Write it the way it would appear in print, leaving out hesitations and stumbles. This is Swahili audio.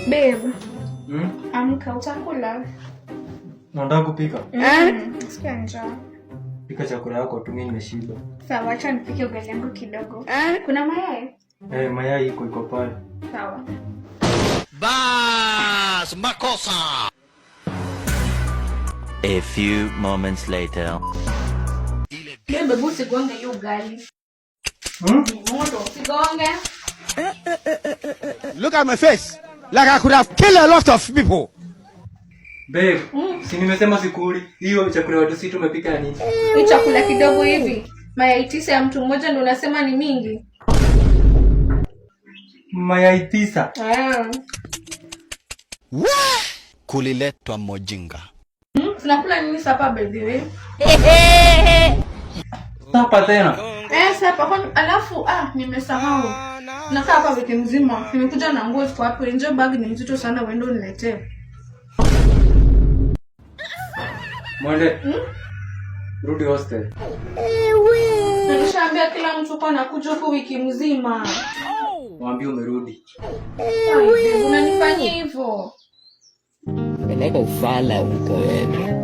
Babe. Amka utakula. Unataka kupika? Sikia njaa. Pika chakula yako tu, mimi nimeshiba. Sawa, acha nipike ugali yangu kidogo. Kuna mayai? Mayai iko pale. Sawa. Bas, makosa. A few moments later. Babe, busi gonge hiyo ugali. Moto, sigonge. Look at my face. Like I could have killed a lot of people. Babe, si nimesema sikuli. Hiyo chakula watu si tumepika nini? Hii chakula kidogo hivi. Mayai 9 ya mtu mmoja ndio unasema ni mingi. Mayai 9. Kuliletwa mojinga. Tunakula nini sapa baby? Sapa tena. Sapa alafu nimesahau. Nakaa hapa wiki mzima. Nimekuja na nguo ziko hapo. Nje bag ni mzito sana, uende uniletee. Mwende. Rudi hostel. Nimeshaambia kila mtu kwa nakuja huko wiki mzima. Mwambie umerudi. Unanifanyia hivyo. Peleka ufala huko wewe.